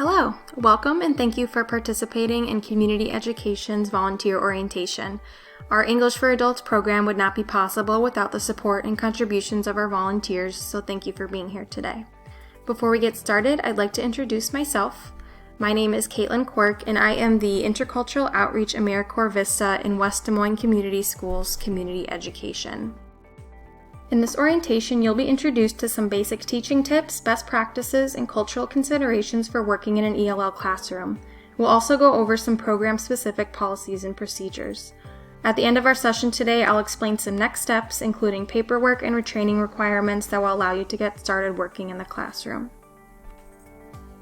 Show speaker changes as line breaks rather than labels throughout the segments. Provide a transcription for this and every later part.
Hello, welcome and thank you for participating in Community Education's volunteer orientation. Our English for Adults program would not be possible without the support and contributions of our volunteers, so thank you for being here today. Before we get started, I'd like to introduce myself. My name is Caitlin Quirk, and I am the Intercultural Outreach AmeriCorps Vista in West Des Moines Community Schools Community Education. In this orientation, you'll be introduced to some basic teaching tips, best practices, and cultural considerations for working in an ELL classroom. We'll also go over some program-specific policies and procedures. At the end of our session today, I'll explain some next steps, including paperwork and retraining requirements that will allow you to get started working in the classroom.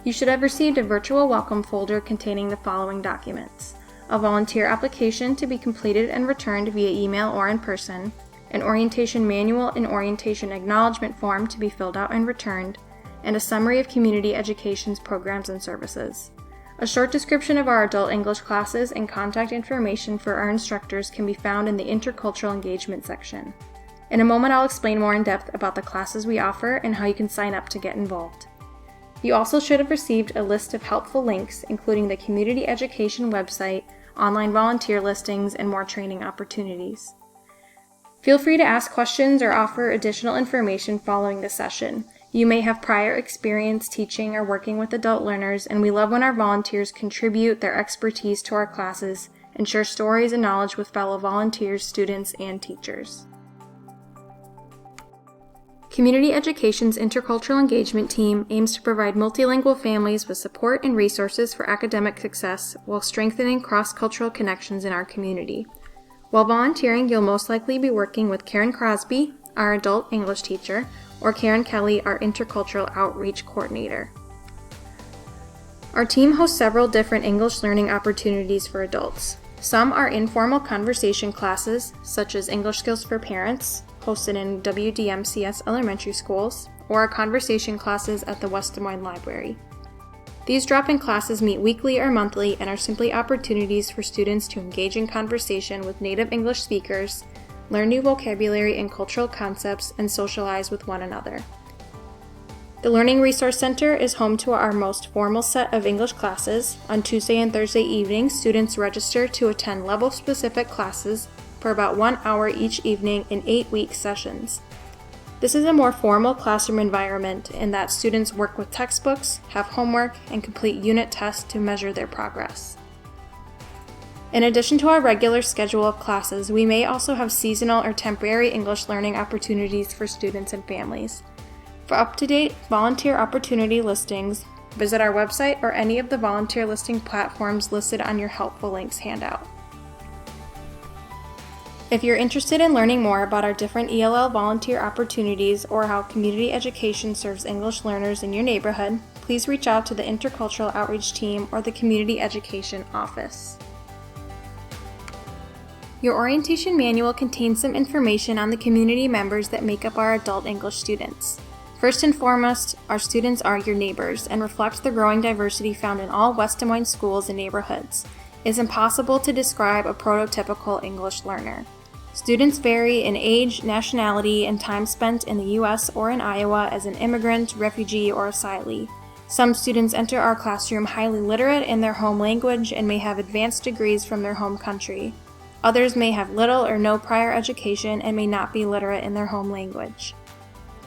You should have received a virtual welcome folder containing the following documents: a volunteer application to be completed and returned via email or in person, an orientation manual and orientation acknowledgement form to be filled out and returned, and a summary of Community Education's programs and services. A short description of our adult English classes and contact information for our instructors can be found in the Intercultural Engagement section. In a moment, I'll explain more in depth about the classes we offer and how you can sign up to get involved. You also should have received a list of helpful links, including the Community Education website, online volunteer listings, and more training opportunities. Feel free to ask questions or offer additional information following the session. You may have prior experience teaching or working with adult learners, and we love when our volunteers contribute their expertise to our classes and share stories and knowledge with fellow volunteers, students, and teachers. Community Education's Intercultural Engagement team aims to provide multilingual families with support and resources for academic success while strengthening cross-cultural connections in our community. While volunteering, you'll most likely be working with Karen Crosby, our adult English teacher, or Karen Kelly, our Intercultural Outreach Coordinator. Our team hosts several different English learning opportunities for adults. Some are informal conversation classes, such as English Skills for Parents, hosted in WDMCS elementary schools, or our conversation classes at the West Des Moines Library. These drop-in classes meet weekly or monthly and are simply opportunities for students to engage in conversation with native English speakers, learn new vocabulary and cultural concepts, and socialize with one another. The Learning Resource Center is home to our most formal set of English classes. On Tuesday and Thursday evenings, students register to attend level-specific classes for about 1 hour each evening in 8-week sessions. This is a more formal classroom environment in that students work with textbooks, have homework, and complete unit tests to measure their progress. In addition to our regular schedule of classes, we may also have seasonal or temporary English learning opportunities for students and families. For up-to-date volunteer opportunity listings, visit our website or any of the volunteer listing platforms listed on your helpful links handout. If you're interested in learning more about our different ELL volunteer opportunities or how community education serves English learners in your neighborhood, please reach out to the Intercultural Outreach team or the Community Education office. Your orientation manual contains some information on the community members that make up our adult English students. First and foremost, our students are your neighbors and reflect the growing diversity found in all West Des Moines schools and neighborhoods. It's impossible to describe a prototypical English learner. Students vary in age, nationality, and time spent in the U.S. or in Iowa as an immigrant, refugee, or asylee. Some students enter our classroom highly literate in their home language and may have advanced degrees from their home country. Others may have little or no prior education and may not be literate in their home language.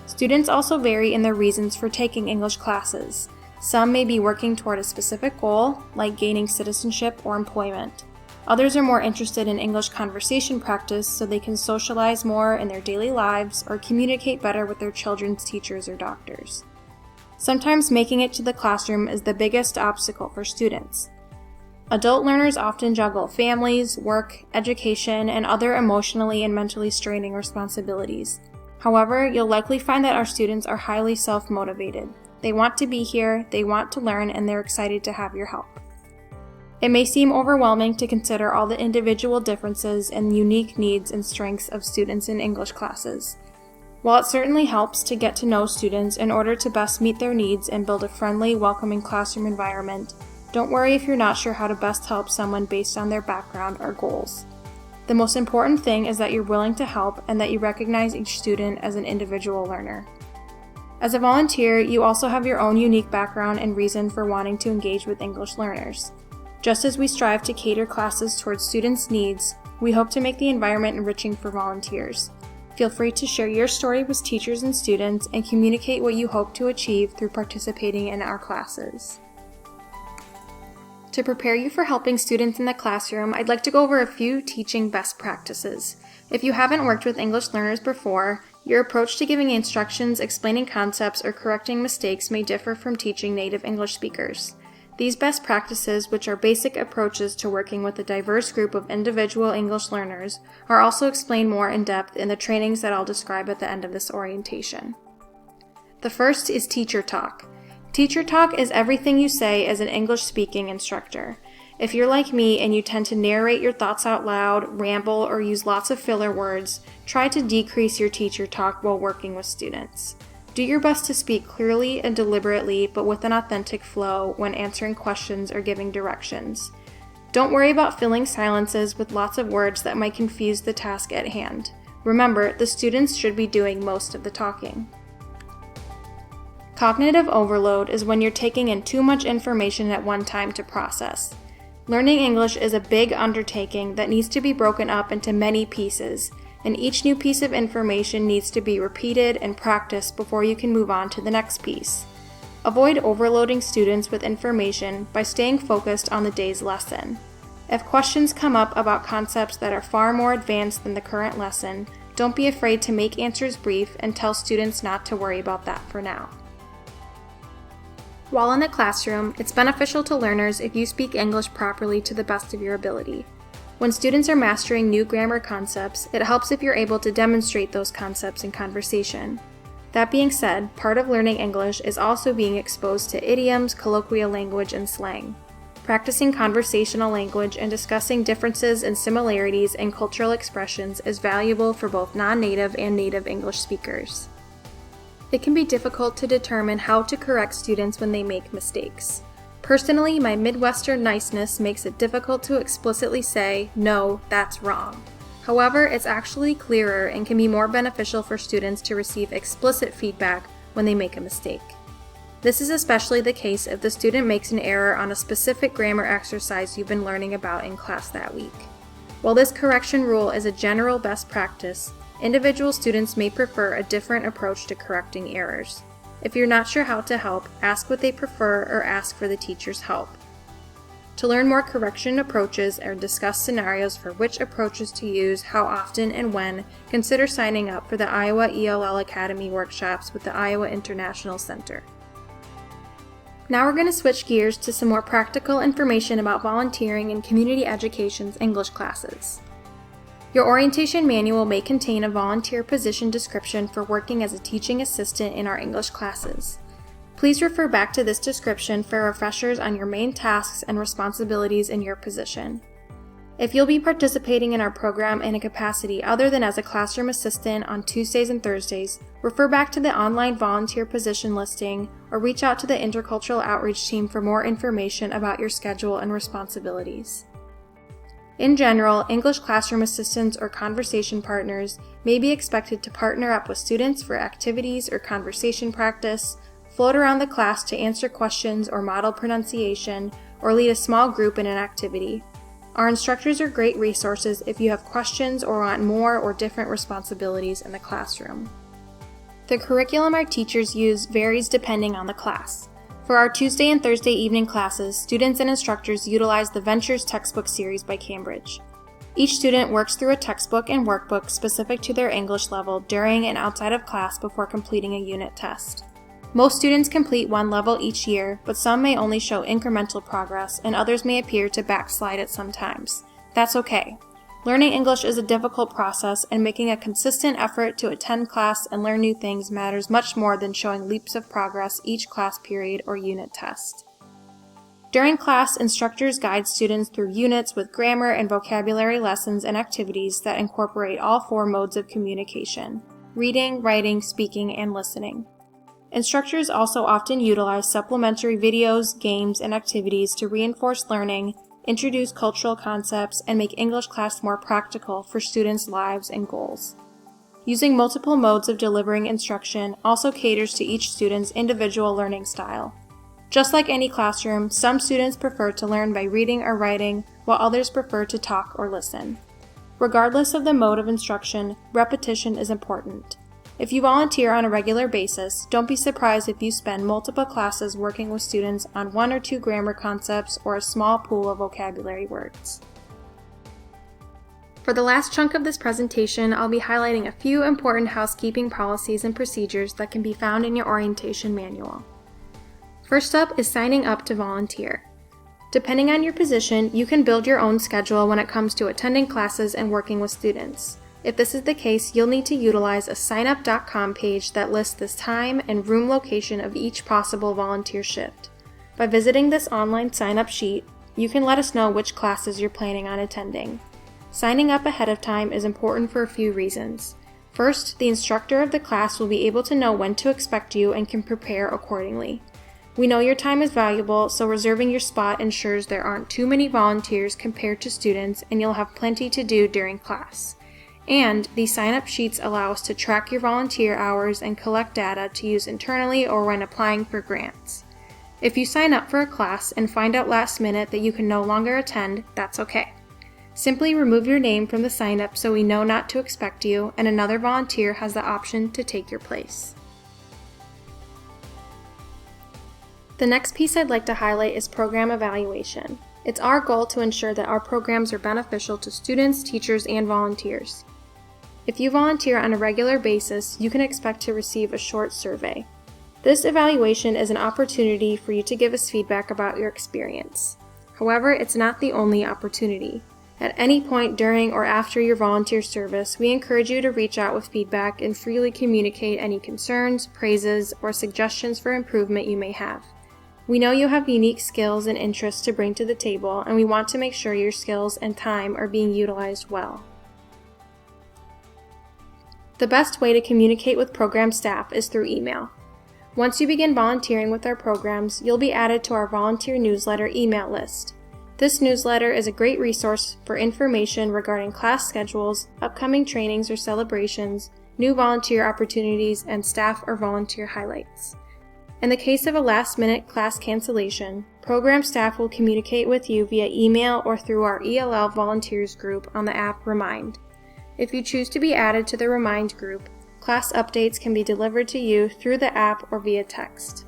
Students also vary in their reasons for taking English classes. Some may be working toward a specific goal, like gaining citizenship or employment. Others are more interested in English conversation practice so they can socialize more in their daily lives or communicate better with their children's teachers or doctors. Sometimes making it to the classroom is the biggest obstacle for students. Adult learners often juggle families, work, education, and other emotionally and mentally straining responsibilities. However, you'll likely find that our students are highly self-motivated. They want to be here, they want to learn, and they're excited to have your help. It may seem overwhelming to consider all the individual differences and unique needs and strengths of students in English classes. While it certainly helps to get to know students in order to best meet their needs and build a friendly, welcoming classroom environment, don't worry if you're not sure how to best help someone based on their background or goals. The most important thing is that you're willing to help and that you recognize each student as an individual learner. As a volunteer, you also have your own unique background and reason for wanting to engage with English learners. Just as we strive to cater classes towards students' needs, we hope to make the environment enriching for volunteers. Feel free to share your story with teachers and students and communicate what you hope to achieve through participating in our classes. To prepare you for helping students in the classroom, I'd like to go over a few teaching best practices. If you haven't worked with English learners before, your approach to giving instructions, explaining concepts, or correcting mistakes may differ from teaching native English speakers. These best practices, which are basic approaches to working with a diverse group of individual English learners, are also explained more in depth in the trainings that I'll describe at the end of this orientation. The first is teacher talk. Teacher talk is everything you say as an English-speaking instructor. If you're like me and you tend to narrate your thoughts out loud, ramble, or use lots of filler words, try to decrease your teacher talk while working with students. Do your best to speak clearly and deliberately, but with an authentic flow when answering questions or giving directions. Don't worry about filling silences with lots of words that might confuse the task at hand. Remember, the students should be doing most of the talking. Cognitive overload is when you're taking in too much information at one time to process. Learning English is a big undertaking that needs to be broken up into many pieces, and each new piece of information needs to be repeated and practiced before you can move on to the next piece. Avoid overloading students with information by staying focused on the day's lesson. If questions come up about concepts that are far more advanced than the current lesson, don't be afraid to make answers brief and tell students not to worry about that for now. While in the classroom, it's beneficial to learners if you speak English properly to the best of your ability. When students are mastering new grammar concepts, it helps if you're able to demonstrate those concepts in conversation. That being said, part of learning English is also being exposed to idioms, colloquial language, and slang. Practicing conversational language and discussing differences and similarities in cultural expressions is valuable for both non-native and native English speakers. It can be difficult to determine how to correct students when they make mistakes. Personally, my Midwestern niceness makes it difficult to explicitly say, "No, that's wrong." However, it's actually clearer and can be more beneficial for students to receive explicit feedback when they make a mistake. This is especially the case if the student makes an error on a specific grammar exercise you've been learning about in class that week. While this correction rule is a general best practice, individual students may prefer a different approach to correcting errors. If you're not sure how to help, ask what they prefer or ask for the teacher's help. To learn more correction approaches or discuss scenarios for which approaches to use, how often, and when, consider signing up for the Iowa ELL Academy workshops with the Iowa International Center. Now we're going to switch gears to some more practical information about volunteering in community education's English classes. Your orientation manual may contain a volunteer position description for working as a teaching assistant in our English classes. Please refer back to this description for refreshers on your main tasks and responsibilities in your position. If you'll be participating in our program in a capacity other than as a classroom assistant on Tuesdays and Thursdays, refer back to the online volunteer position listing or reach out to the Intercultural Outreach team for more information about your schedule and responsibilities. In general, English classroom assistants or conversation partners may be expected to partner up with students for activities or conversation practice, float around the class to answer questions or model pronunciation, or lead a small group in an activity. Our instructors are great resources if you have questions or want more or different responsibilities in the classroom. The curriculum our teachers use varies depending on the class. For our Tuesday and Thursday evening classes, students and instructors utilize the Ventures textbook series by Cambridge. Each student works through a textbook and workbook specific to their English level during and outside of class before completing a unit test. Most students complete one level each year, but some may only show incremental progress and others may appear to backslide at some times. That's okay. Learning English is a difficult process, and making a consistent effort to attend class and learn new things matters much more than showing leaps of progress each class period or unit test. During class, instructors guide students through units with grammar and vocabulary lessons and activities that incorporate all four modes of communication: reading, writing, speaking, and listening. Instructors also often utilize supplementary videos, games, and activities to reinforce learning, introduce cultural concepts, and make English class more practical for students' lives and goals. Using multiple modes of delivering instruction also caters to each student's individual learning style. Just like any classroom, some students prefer to learn by reading or writing, while others prefer to talk or listen. Regardless of the mode of instruction, repetition is important. If you volunteer on a regular basis, don't be surprised if you spend multiple classes working with students on 1 or 2 grammar concepts or a small pool of vocabulary words. For the last chunk of this presentation, I'll be highlighting a few important housekeeping policies and procedures that can be found in your orientation manual. First up is signing up to volunteer. Depending on your position, you can build your own schedule when it comes to attending classes and working with students. If this is the case, you'll need to utilize a signup.com page that lists the time and room location of each possible volunteer shift. By visiting this online sign-up sheet, you can let us know which classes you're planning on attending. Signing up ahead of time is important for a few reasons. First, the instructor of the class will be able to know when to expect you and can prepare accordingly. We know your time is valuable, so reserving your spot ensures there aren't too many volunteers compared to students, and you'll have plenty to do during class. And these sign-up sheets allow us to track your volunteer hours and collect data to use internally or when applying for grants. If you sign up for a class and find out last minute that you can no longer attend, that's okay. Simply remove your name from the sign-up so we know not to expect you, and another volunteer has the option to take your place. The next piece I'd like to highlight is program evaluation. It's our goal to ensure that our programs are beneficial to students, teachers, and volunteers. If you volunteer on a regular basis, you can expect to receive a short survey. This evaluation is an opportunity for you to give us feedback about your experience. However, it's not the only opportunity. At any point during or after your volunteer service, we encourage you to reach out with feedback and freely communicate any concerns, praises, or suggestions for improvement you may have. We know you have unique skills and interests to bring to the table, and we want to make sure your skills and time are being utilized well. The best way to communicate with program staff is through email. Once you begin volunteering with our programs, you'll be added to our volunteer newsletter email list. This newsletter is a great resource for information regarding class schedules, upcoming trainings or celebrations, new volunteer opportunities, and staff or volunteer highlights. In the case of a last-minute class cancellation, program staff will communicate with you via email or through our ELL volunteers group on the app Remind. If you choose to be added to the Remind group, class updates can be delivered to you through the app or via text.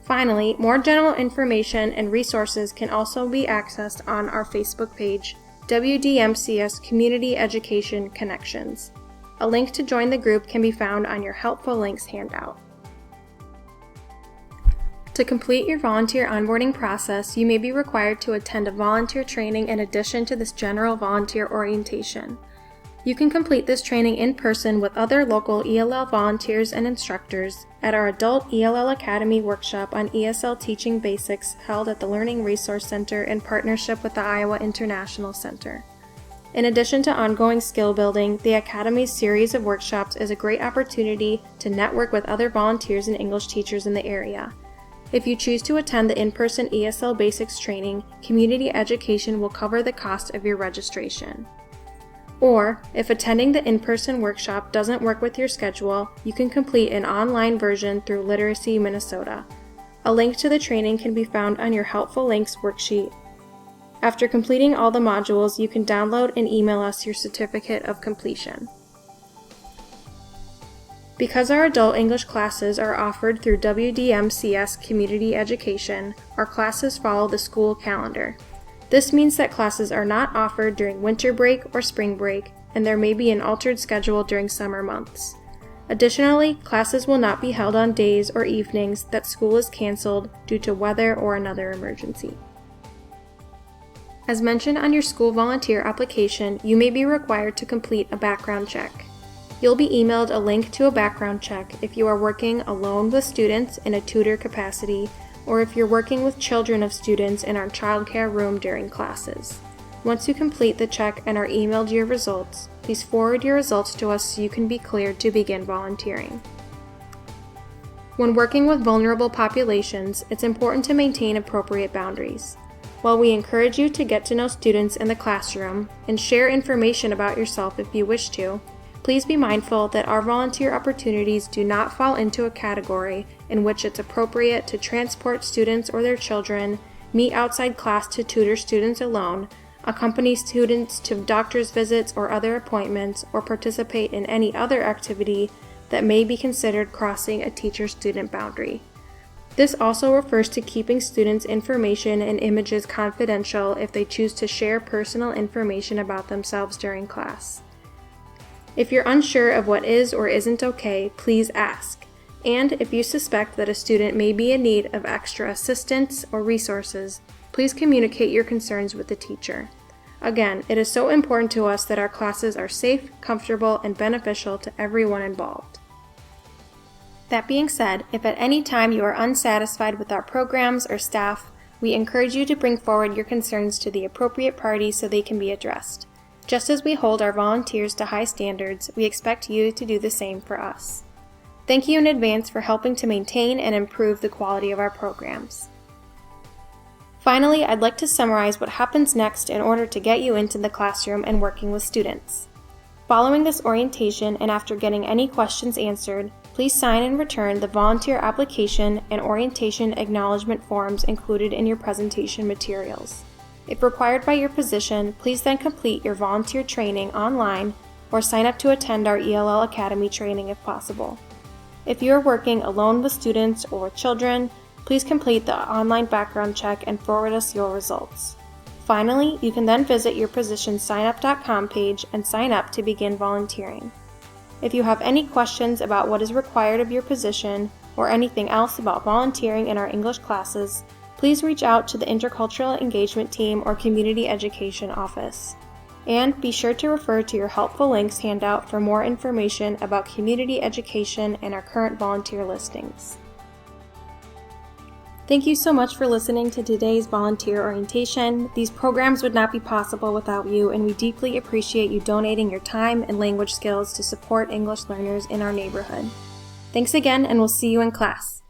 Finally, more general information and resources can also be accessed on our Facebook page, WDMCS Community Education Connections. A link to join the group can be found on your Helpful Links handout. To complete your volunteer onboarding process, you may be required to attend a volunteer training in addition to this general volunteer orientation. You can complete this training in person with other local ELL volunteers and instructors at our Adult ELL Academy workshop on ESL Teaching Basics held at the Learning Resource Center in partnership with the Iowa International Center. In addition to ongoing skill building, the Academy's series of workshops is a great opportunity to network with other volunteers and English teachers in the area. If you choose to attend the in-person ESL Basics training, community education will cover the cost of your registration. Or, if attending the in-person workshop doesn't work with your schedule, you can complete an online version through Literacy Minnesota. A link to the training can be found on your Helpful Links worksheet. After completing all the modules, you can download and email us your certificate of completion. Because our adult English classes are offered through WDMCS Community Education, our classes follow the school calendar. This means that classes are not offered during winter break or spring break, and there may be an altered schedule during summer months. Additionally, classes will not be held on days or evenings that school is canceled due to weather or another emergency. As mentioned on your school volunteer application, you may be required to complete a background check. You'll be emailed a link to a background check if you are working alone with students in a tutor capacity, or if you're working with children of students in our childcare room during classes. Once you complete the check and are emailed your results, please forward your results to us so you can be cleared to begin volunteering. When working with vulnerable populations, it's important to maintain appropriate boundaries. While we encourage you to get to know students in the classroom and share information about yourself if you wish to, Please be mindful that our volunteer opportunities do not fall into a category in which it's appropriate to transport students or their children, meet outside class to tutor students alone, accompany students to doctor's visits or other appointments, or participate in any other activity that may be considered crossing a teacher-student boundary. This also refers to keeping students' information and images confidential if they choose to share personal information about themselves during class. If you're unsure of what is or isn't okay, please ask. And if you suspect that a student may be in need of extra assistance or resources, please communicate your concerns with the teacher. Again, it is so important to us that our classes are safe, comfortable, and beneficial to everyone involved. That being said, if at any time you are unsatisfied with our programs or staff, we encourage you to bring forward your concerns to the appropriate party so they can be addressed. Just as we hold our volunteers to high standards, we expect you to do the same for us. Thank you in advance for helping to maintain and improve the quality of our programs. Finally, I'd like to summarize what happens next in order to get you into the classroom and working with students. Following this orientation and after getting any questions answered, please sign and return the volunteer application and orientation acknowledgement forms included in your presentation materials. If required by your position, please then complete your volunteer training online or sign up to attend our ELL Academy training if possible. If you are working alone with students or with children, please complete the online background check and forward us your results. Finally, you can then visit your position signup.com page and sign up to begin volunteering. If you have any questions about what is required of your position or anything else about volunteering in our English classes, please reach out to the Intercultural Engagement Team or Community Education Office. And be sure to refer to your helpful links handout for more information about community education and our current volunteer listings. Thank you so much for listening to today's volunteer orientation. These programs would not be possible without you, and we deeply appreciate you donating your time and language skills to support English learners in our neighborhood. Thanks again, and we'll see you in class.